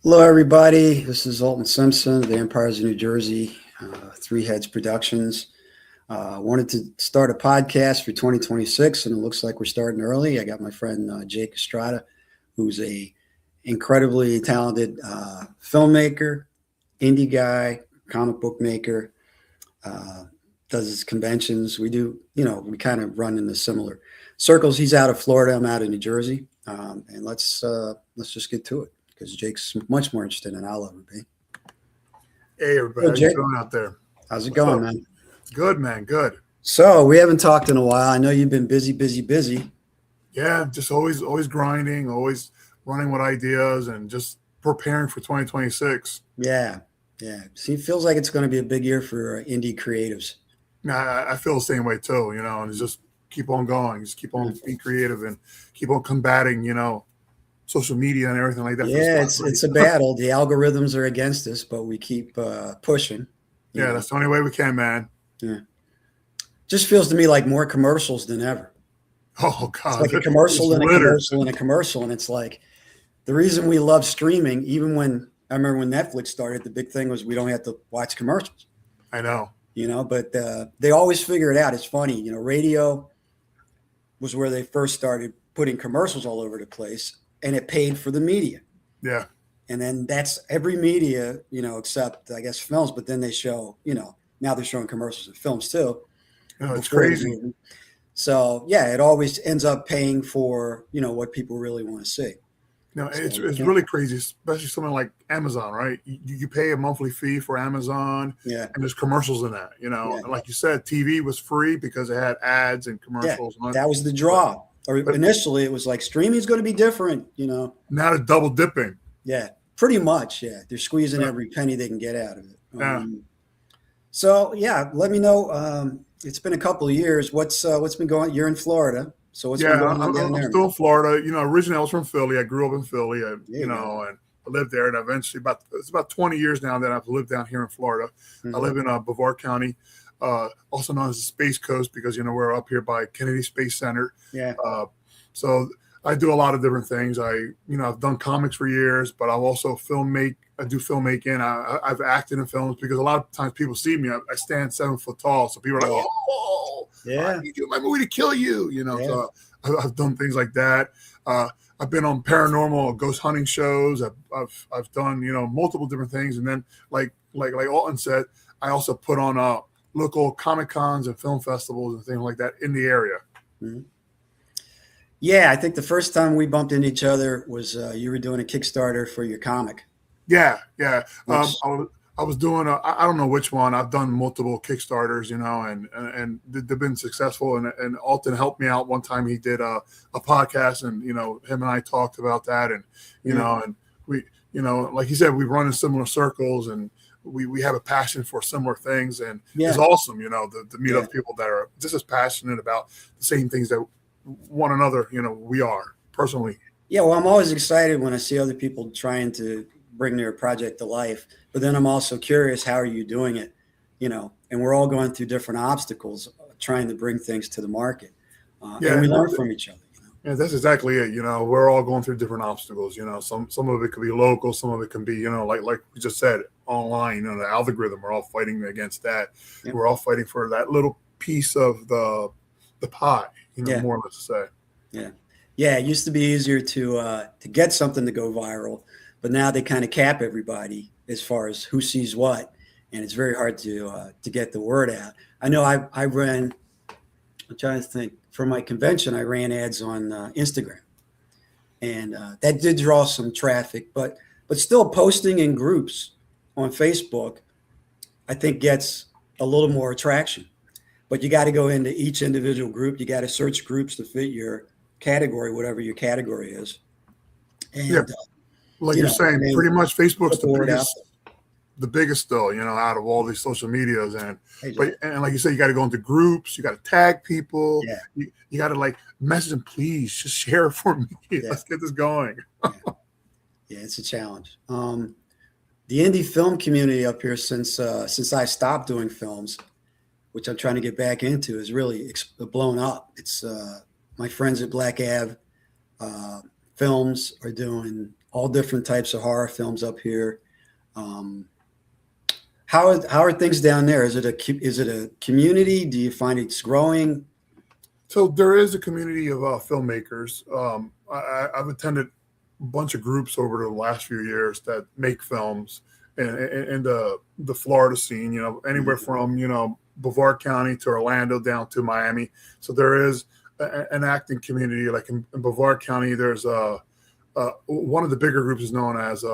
Hello, everybody. This is Alton Simpson, the Empires of New Jersey, Three Heads Productions. Wanted to start a podcast for 2026, and it looks like we're starting early. I got my friend Jake Estrada, who's a incredibly talented filmmaker, indie guy, comic book maker. Does his conventions. We do, we kind of run in the similar circles. He's out of Florida. I'm out of New Jersey, and let's just get to it, because Jake's much more interested than I'll ever be. Hey, everybody. How you doing out there? How's it going, man? Good, man. Good. So we haven't talked in a while. I know you've been busy. Yeah, just always grinding, always running with ideas and just preparing for 2026. Yeah. See, it feels like it's going to be a big year for indie creatives. I feel the same way too, and just keep on going, just keep on being creative and keep on combating, social media and everything like that. Yeah, it's a battle. The algorithms are against us, but we keep pushing. Yeah, that's the only way we can, man. Yeah. Just feels to me like more commercials than ever. Oh, God. It's like a commercial and a commercial and a commercial. And it's like the reason we love streaming, even when I remember when Netflix started, the big thing was we don't have to watch commercials. I know. But they always figure it out. It's funny. Radio was where they first started putting commercials all over the place, and it paid for the media. Yeah. And then that's every media, except I guess films, but then they show, now they're showing commercials and films too. It's crazy. So yeah, it always ends up paying for, what people really want to see. No, it's really crazy, especially something like Amazon, right? You pay a monthly fee for Amazon, yeah, and there's commercials in that, And like you said, TV was free because it had ads and commercials. Yeah, that was the draw. But initially, it was like streaming is going to be different, Now they're double dipping. Yeah, pretty much. Yeah, they're squeezing every penny they can get out of it. Yeah. So yeah, let me know. It's been a couple of years. What's been going? You're in Florida. So what's been going on down there? I'm still in Florida. Originally I was from Philly. I grew up in Philly. And I lived there. And eventually, it's about 20 years now that I've lived down here in Florida. Mm-hmm. I live in Brevard County, also known as the Space Coast, because we're up here by Kennedy Space Center. Yeah. So I do a lot of different things. I've done comics for years, but I've also I do filmmaking. I've acted in films because a lot of times people see me. I stand 7 foot tall, so people are like, "Oh, yeah, I need you in my movie to kill you." So I've done things like that. I've been on paranormal ghost hunting shows. I've done multiple different things, and then like Alton said, I also put on local comic cons and film festivals and things like that in the area. Mm-hmm. Yeah, I think the first time we bumped into each other was you were doing a Kickstarter for your comic. Yeah. I was doing I don't know which one. I've done multiple Kickstarters, and they've been successful. And Alton helped me out one time. He did a podcast, and him and I talked about that, and and we like you said, we run in similar circles, and we have a passion for similar things, and it's awesome, to meet other people that are just as passionate about the same things that one another, we are personally. Yeah, well, I'm always excited when I see other people trying to bring their project to life, but then I'm also curious, how are you doing it? And we're all going through different obstacles trying to bring things to the market. And we learn from each other. Yeah, that's exactly it. We're all going through different obstacles. Some of it could be local, some of it can be, like we just said, online. The algorithm. We're all fighting against that. Yep. We're all fighting for that little piece of the pie. More or less to say. Yeah. It used to be easier to get something to go viral, but now they kind of cap everybody as far as who sees what, and it's very hard to get the word out. I know I ran. I'm trying to think. For my convention, I ran ads on Instagram, and that did draw some traffic. But still, posting in groups on Facebook, I think, gets a little more attraction. But you got to go into each individual group. You got to search groups to fit your category, whatever your category is. And, like you're saying, pretty much Facebook's the biggest still, out of all these social medias. And like you said, you got to go into groups. You got to tag people. Yeah. You got to message them, please just share it for me. Yeah. Let's get this going. Yeah, it's a challenge. The indie film community up here, since I stopped doing films, which I'm trying to get back into, is really blown up. It's my friends at Black Ave Films are doing all different types of horror films up here. Um, how are things down there? Is it a community? Do you find it's growing? So there is a community of filmmakers. I've attended a bunch of groups over the last few years that make films in the Florida scene. You know, anywhere from Brevard County to Orlando down to Miami. So there is an acting community. Like in Brevard County, there's one of the bigger groups is known as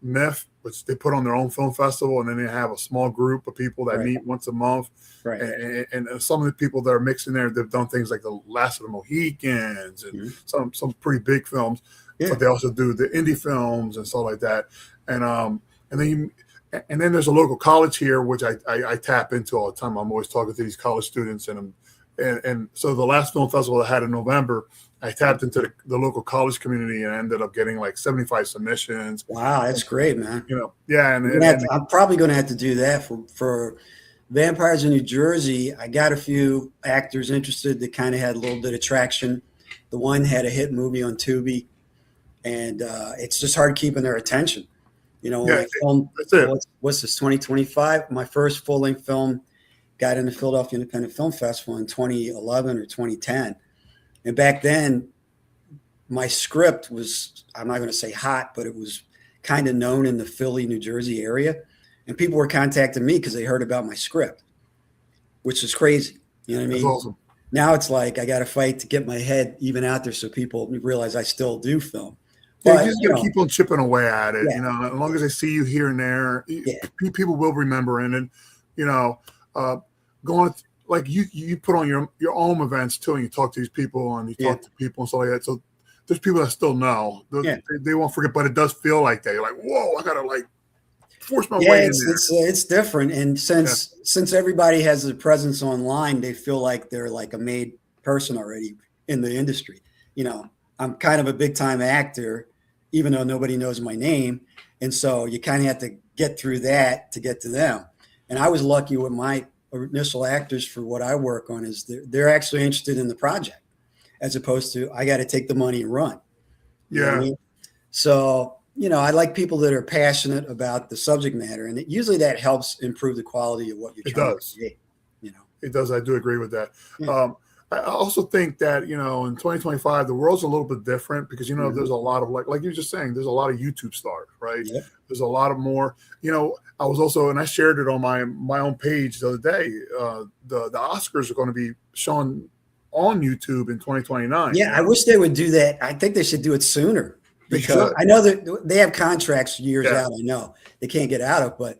Myth, which they put on their own film festival, and then they have a small group of people that meet once a month. Right. And some of the people that are mixed in there, they've done things like The Last of the Mohicans and some pretty big films. Yeah. But they also do the indie films and stuff like that. And then there's a local college here, which I tap into all the time. I'm always talking to these college students, and so the last film festival I had in November, I tapped into the local college community and ended up getting like 75 submissions. Wow, that's great, man. Yeah, I'm probably going to have to do that for Vampires in New Jersey. I got a few actors interested that kind of had a little bit of traction. The one had a hit movie on Tubi, and it's just hard keeping their attention. That's what's this, 2025? My first full-length film got in the Philadelphia Independent Film Festival in 2011 or 2010. And back then, my script was, I'm not going to say hot, but it was kind of known in the Philly, New Jersey area. And people were contacting me because they heard about my script, which is crazy. You know what I mean? That's awesome. Now it's like I got to fight to get my head even out there so people realize I still do film. Yeah, you just got to keep on chipping away at it. Yeah. As long as they see you here and there, people will remember. And then, going like you put on your own events too, and you talk to these people and you talk to people and stuff like that. So there's people that still know. They won't forget, but it does feel like that. You're like, whoa, I gotta like force my way in there. It's different, and since everybody has a presence online, they feel like they're like a made person already in the industry. I'm kind of a big time actor, even though nobody knows my name, and so you kind of have to get through that to get to them. And I was lucky with my initial actors for what I work on is they're actually interested in the project as opposed to I got to take the money and run. You know what I mean? So, I like people that are passionate about the subject matter, and usually that helps improve the quality of what you're trying to create. It does. I do agree with that. Yeah. I also think that, in 2025, the world's a little bit different because, there's a lot of like you're just saying, there's a lot of YouTube stars, right? Yeah. There's a lot of more, I was also, and I shared it on my own page the other day. The Oscars are going to be shown on YouTube in 2029. Yeah. I wish they would do that. I think they should do it sooner because I know that they have contracts years out. I know they can't get out of, but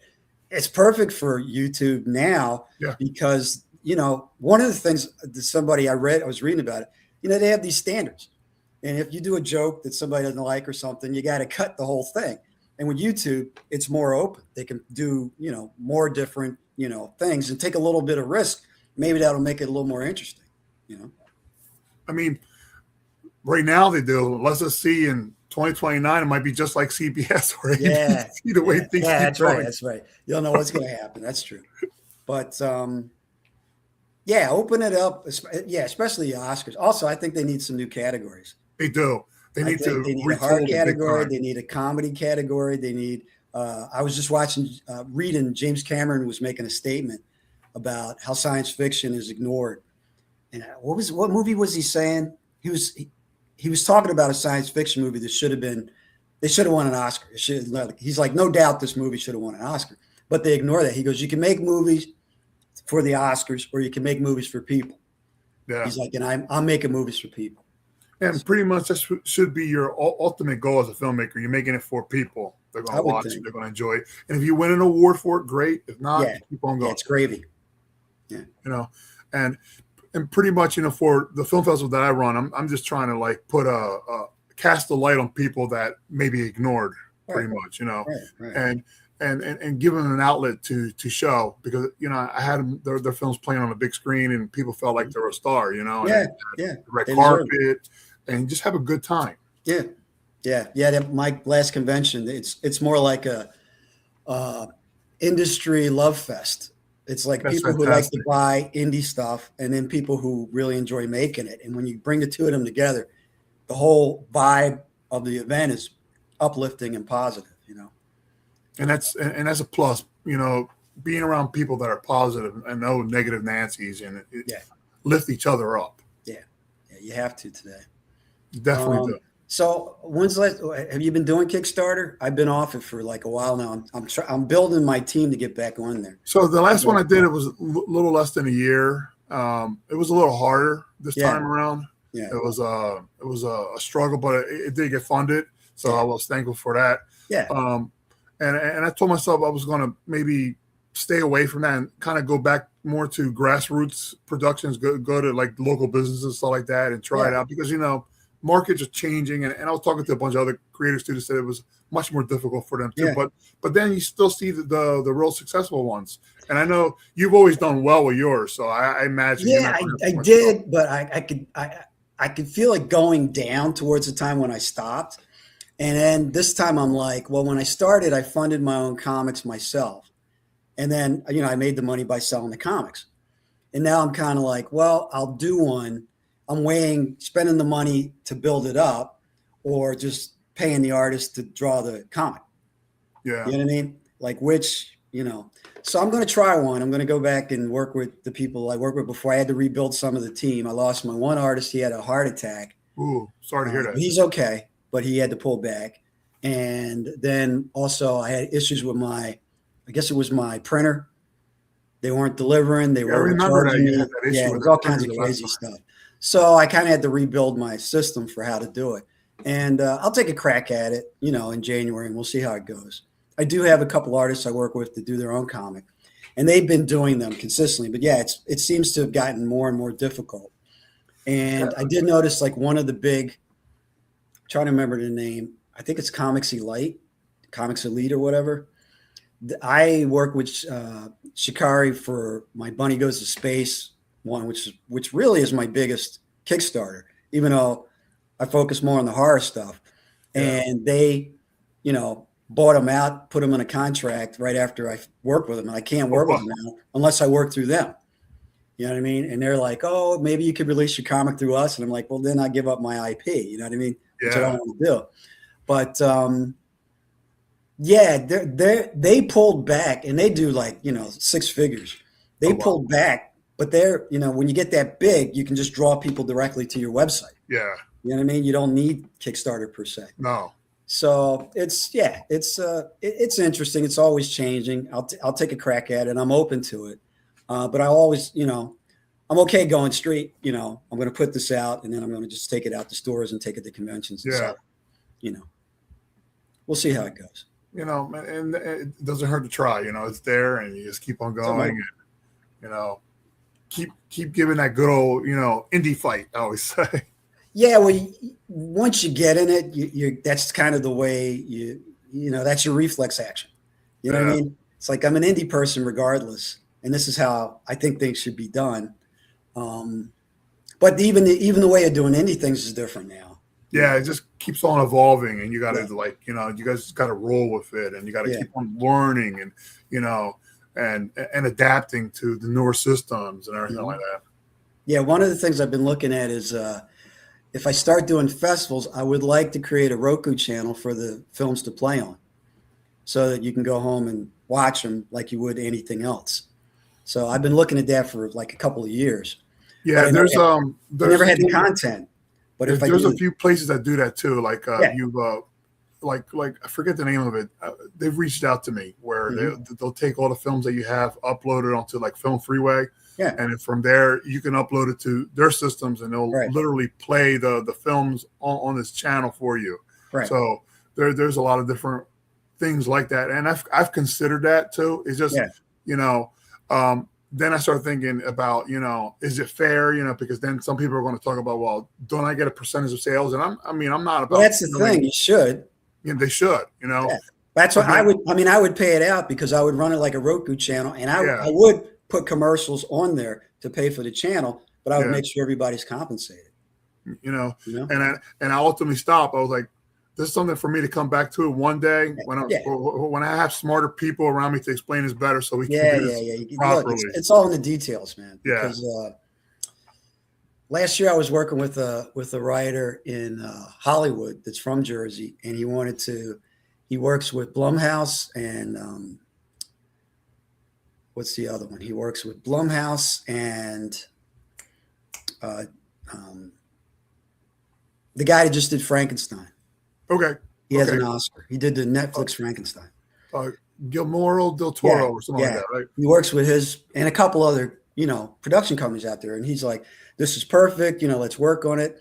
it's perfect for YouTube now because, one of the things that somebody I was reading about it, they have these standards. And if you do a joke that somebody doesn't like or something, you got to cut the whole thing. And with YouTube, it's more open. They can do, more different, things and take a little bit of risk. Maybe that'll make it a little more interesting, I mean, right now they do. Let's just see in 2029, it might be just like CBS or ABC, the way things that's right. That's right. You don't know what's going to happen. That's true. But, open it up. Especially the Oscars. Also, I think they need some new categories. They do. They need a horror category. They need a comedy category. They need. I was just reading. James Cameron was making a statement about how science fiction is ignored. And what movie was he saying? He was talking about a science fiction movie that should have won an Oscar. He's like, no doubt this movie should have won an Oscar, but they ignore that. He goes, you can make movies for the Oscars, or you can make movies for people. Yeah. He's like, and I'm making movies for people. And pretty much that should be your ultimate goal as a filmmaker. You're making it for people. They're going to watch it. They're going to enjoy it. And if you win an award for it, great. If not, keep on going. Yeah, it's gravy. Yeah. And pretty much, for the film festival that I run, I'm just trying to like put cast a light on people that may be ignored pretty much, Right. And give them an outlet to show because I had them, their films playing on a big screen and people felt like they were a star, red carpet and just have a good time. My last convention, it's more like a industry love fest. It's like people who like to buy indie stuff and then people who really enjoy making it. And when you bring the two of them together, the whole vibe of the event is uplifting and positive, you know. And that's a plus, you know, being around people that are positive and no negative Nancy's, and lift each other up. Yeah, you have to today. You definitely do. So have you been doing Kickstarter? I've been off it for like a while now. I'm building my team to get back on there. So the last one I did, it was a little less than a year. It was a little harder this time around. Yeah, it was a struggle, but it did get funded, so I was thankful for that. Yeah. And I told myself I was going to maybe stay away from that and kind of go back more to grassroots productions, go to like local businesses and stuff like that, and try it out, because, you know, markets are changing. And I was talking to a bunch of other creators too that said it was much more difficult for them too. Yeah. But then you still see the real successful ones. And I know you've always done well with yours, so I imagine. Yeah, I did, but I could feel like going down towards the time when I stopped. And then this time I'm like, well, when I started, I funded my own comics myself. And then, you know, I made the money by selling the comics. And now I'm kind of like, well, I'll do one. I'm weighing spending the money to build it up or just paying the artist to draw the comic. Yeah. You know what I mean? Like which, you know. So I'm going to try one. I'm going to go back and work with the people I worked with before. I had to rebuild some of the team. I lost my one artist. He had a heart attack. Ooh, sorry to hear that. He's okay, but he had to pull back. And then also I had issues with I guess it was my printer. They weren't delivering. They were charging me. Yeah, it was all kinds of crazy stuff. So I kind of had to rebuild my system for how to do it. And I'll take a crack at it, you know, in January, and we'll see how it goes. I do have a couple artists I work with to do their own comic, and they've been doing them consistently. But yeah, it seems to have gotten more and more difficult. And I did notice like one of the big, I'm trying to remember the name. I think it's Comics Elite or whatever. I work with Shikari for my Bunny Goes to Space one, which really is my biggest Kickstarter, even though I focus more on the horror stuff. And they, you know, bought them out, put them in a contract right after I worked with them. And I can't work with them now unless I work through them. You know what I mean? And they're like, oh, maybe you could release your comic through us. And I'm like, well, then I give up my IP. You know what I mean? Which I don't want to do. But yeah, they pulled back, and they do like, you know, 6 figures. They pulled back, but they're, you know, when you get that big, you can just draw people directly to your website. Yeah. You know what I mean? You don't need Kickstarter per se. No. So it's interesting. It's always changing. I'll take a crack at it. I'm open to it. But I always, you know, I'm okay going straight, you know, I'm going to put this out and then I'm going to just take it out to stores and take it to conventions. And sell it. You know, we'll see how it goes. You know, and it doesn't hurt to try, you know, it's there and you just keep on going and, you know, keep giving that good old, you know, indie fight, I always say. Yeah, well, once you get in it, you that's kind of the way you know, that's your reflex action. You know what I mean? It's like I'm an indie person regardless, and this is how I think things should be done. But even the way of doing indie things is different now. Yeah, it just keeps on evolving, and you got to like, you know, you guys got to roll with it, and you got to keep on learning, and you know, and adapting to the newer systems and everything like that. Yeah, one of the things I've been looking at is if I start doing festivals, I would like to create a Roku channel for the films to play on, so that you can go home and watch them like you would anything else. So I've been looking at that for like a couple of years. Yeah, there's never had the content. But if there's a few places that do that too, like you've like I forget the name of it. They've reached out to me where they'll take all the films that you have uploaded onto like Film Freeway. Yeah. And from there you can upload it to their systems and they'll literally play the films on this channel for you. Right. So there's a lot of different things like that. And I've considered that too. It's just, you know, then I start thinking about, you know, is it fair? You know, because then some people are going to talk about, well, don't I get a percentage of sales? And I'm not about. Well, that's the thing. You should. Yeah, they should. You know. Yeah. That's what I would. I mean, I would pay it out because I would run it like a Roku channel, and I would put commercials on there to pay for the channel, but I would make sure everybody's compensated. You know, and I ultimately stopped. I was like, this is something for me to come back to one day when I have smarter people around me to explain this better, so we can do this properly. Look, it's all in the details, man. Yeah. Because last year I was working with a writer in Hollywood that's from Jersey, and he works with Blumhouse and what's the other one? He works with Blumhouse and uh, um, the guy that just did Frankenstein. Okay. He has an Oscar. He did the Netflix Frankenstein. Guillermo del Toro or something like that, right? He works with his and a couple other, production companies out there. And he's like, this is perfect. Let's work on it.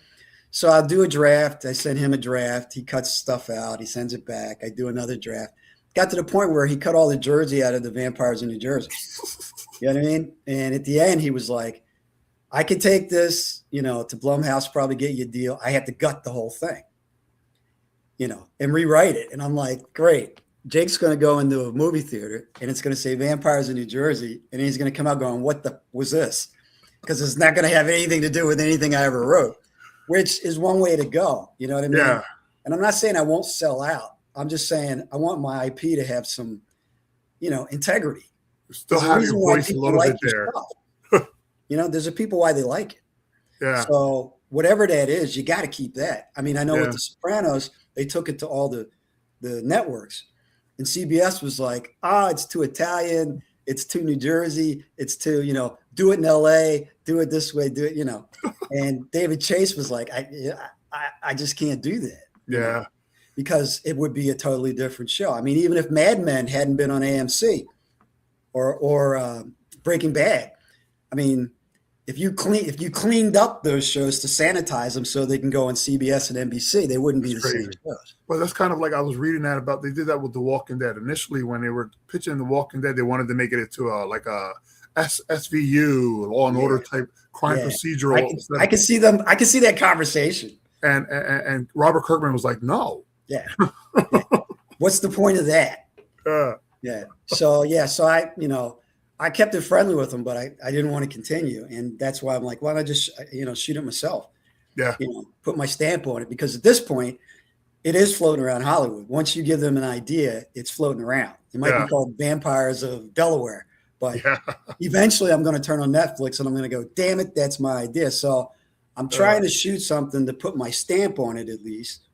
So I'll do a draft. I send him a draft. He cuts stuff out. He sends it back. I do another draft. Got to the point where he cut all the Jersey out of the Vampires in New Jersey. You know what I mean? And at the end, he was like, I could take this, to Blumhouse, probably get you a deal. I had to gut the whole thing, and rewrite it. And I'm like, great. Jake's going to go into a movie theater and it's going to say Vampires in New Jersey. And he's going to come out going, what the was this? Because it's not going to have anything to do with anything I ever wrote, which is one way to go. You know what I mean? Yeah. And I'm not saying I won't sell out. I'm just saying I want my IP to have some, integrity. Still have your voice a little bit there. There's a people why they like it. Yeah. So whatever that is, you got to keep that. I mean, I know with The Sopranos, they took it to all the networks. And CBS was like, it's too Italian. It's too New Jersey. It's too, do it in LA, do it this way, do it, And David Chase was like, I just can't do that. Yeah. Because it would be a totally different show. I mean, even if Mad Men hadn't been on AMC or Breaking Bad, I mean, if you cleaned up those shows to sanitize them so they can go on CBS and NBC, they wouldn't be the same shows. Well, that's kind of like I was reading that about. They did that with The Walking Dead. Initially, when they were pitching The Walking Dead, they wanted to make it into a SVU, Law and Order type crime procedural. I can see them. I can see that conversation. And Robert Kirkman was like, no. Yeah. What's the point of that? Yeah. So I kept it friendly with him, but I didn't want to continue. And that's why I'm like, why don't I just, shoot it myself? Yeah. Put my stamp on it, because at this point it is floating around Hollywood. Once you give them an idea, it's floating around. It might be called Vampires of Delaware, but eventually I'm going to turn on Netflix and I'm going to go, damn it, that's my idea. So I'm trying to shoot something to put my stamp on it, at least,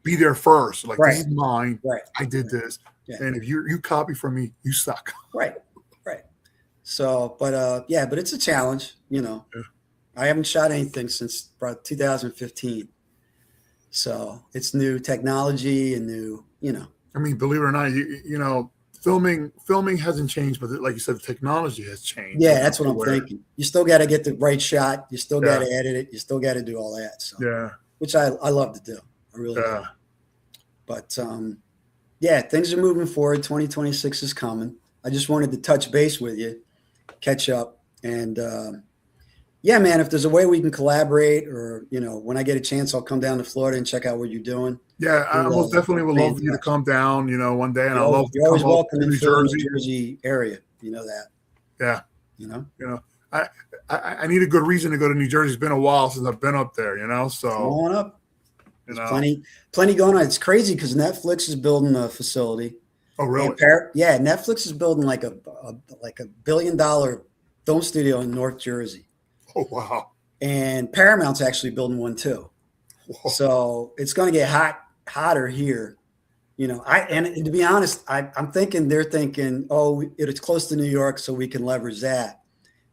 be there first. Like, this is mine. Right. I did this. Yeah. And if you copy from me, you suck. Right. So, but it's a challenge, I haven't shot anything since about 2015. So it's new technology and new, I mean, believe it or not, filming hasn't changed, but like you said, the technology has changed. Yeah, that's what I'm thinking. You still got to get the right shot. You still got to edit it. You still got to do all that. So, which I love to do. I really do. But things are moving forward. 2026 is coming. I just wanted to touch base with you, catch up, and man, if there's a way we can collaborate, or when I get a chance, I'll come down to Florida and check out what you're doing. Yeah, I most definitely would love you to come down, one day, and I'll love you're always welcome in the New Jersey area. You know that. Yeah. I need a good reason to go to New Jersey. It's been a while since I've been up there. So come on up. There's plenty going on. It's crazy because Netflix is building a facility. Oh, really? Netflix is building like a $1 billion film studio in North Jersey. Oh, wow. And Paramount's actually building one too. Whoa. So it's going to get hotter here. And to be honest, I'm thinking they're thinking, it's close to New York, so we can leverage that.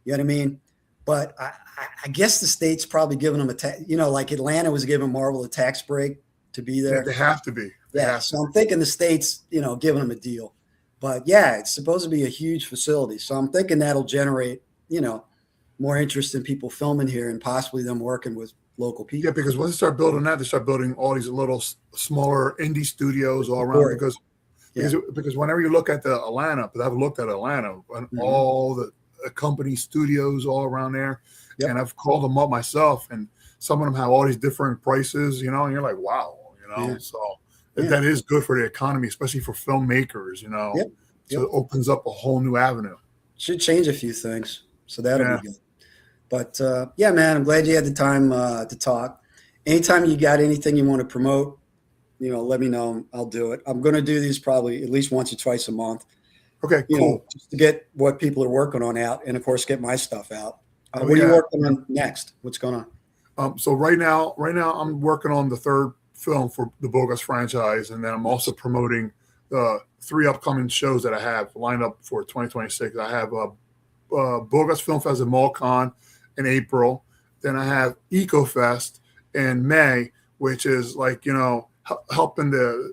You know what I mean? But I guess the state's probably giving them like Atlanta was giving Marvel a tax break to be there. Yeah, they have to be. So I'm thinking the state's, giving them a deal. But it's supposed to be a huge facility. So I'm thinking that'll generate, more interest in people filming here and possibly them working with local people. Yeah, because once they start building that, they start building all these little smaller indie studios all around. Because whenever you look at Atlanta, because I've looked at Atlanta and all the company studios all around there, and I've called them up myself, and some of them have all these different prices, and you're like, wow, So that is good for the economy, especially for filmmakers, So it opens up a whole new avenue. Should change a few things, so that'll be good. But man, I'm glad you had the time to talk. Anytime you got anything you want to promote, let me know. I'll do it. I'm going to do these probably at least once or twice a month. Okay, cool. Just to get what people are working on out, and of course, get my stuff out. Oh What are you yeah. working on next? What's going on? So right now I'm working on the third film for the Bogus franchise, and then I'm also promoting the three upcoming shows that I have lined up for 2026. I have Bogus Film Fest at MallCon in April. Then I have EcoFest in May, which is like helping the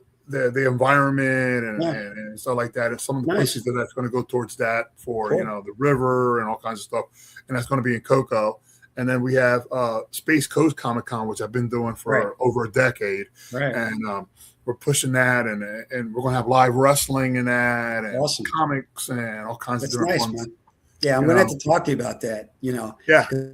environment Yeah, and stuff like that. And some of the nice, proceeds of that's going to go towards that for cool. the river and all kinds of stuff. And that's going to be in Cocoa. And then we have Space Coast Comic Con, which I've been doing Right, for over a decade, right. and we're pushing that, and we're going to have live wrestling in that, and Awesome. comics, and all kinds of That's different nice, fun. man. Yeah, I'm You gonna have know, to talk to you about that. yeah, 'Cause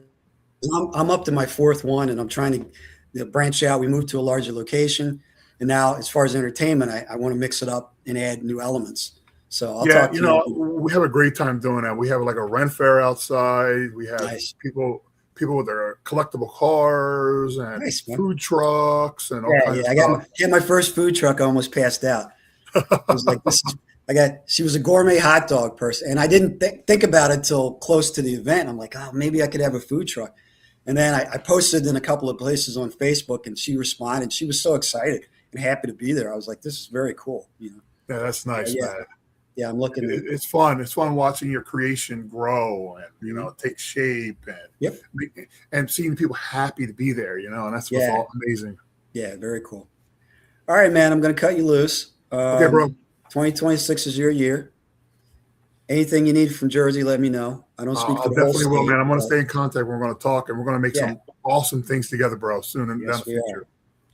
I'm up to my fourth one, and I'm trying to branch out. We moved to a larger location, and now as far as entertainment, I want to mix it up and add new elements. So I'll yeah. talk to you. We have a great time doing that. We have like a rent fair outside. We have Nice, people with their collectible cars and nice, man. food trucks and all Yeah, kinds of yeah. stuff. Got my first food truck. I almost passed out. I was like, she was a gourmet hot dog person. And I didn't think about it till close to the event. I'm like, oh, maybe I could have a food truck. And then I posted in a couple of places on Facebook and she responded. She was so excited and happy to be there. I was like, this is very cool. Yeah, that's So, nice, yeah, man. yeah, I'm looking to, It's fun. It's fun watching your creation grow and mhm. take shape Yep. and seeing people happy to be there. And that's what's Yeah, all amazing. yeah, very cool. All right, man, I'm going to cut you loose. Okay, bro. 2026 is your year. Anything you need from Jersey, let me know. I don't speak I'll for the whole definitely will, state, man. I'm going to but stay in contact. We're going to talk and we're going to make yeah, some awesome things together, bro, soon in down yes, the we are. future.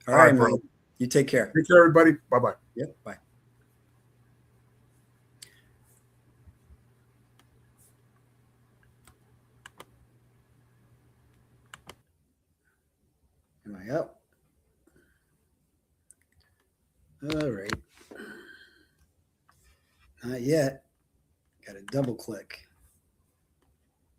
All All right, right, bro. man. You take care. Take care, everybody. Bye bye. Yep. Bye. Am I up? All right. Not yet. Got to double click.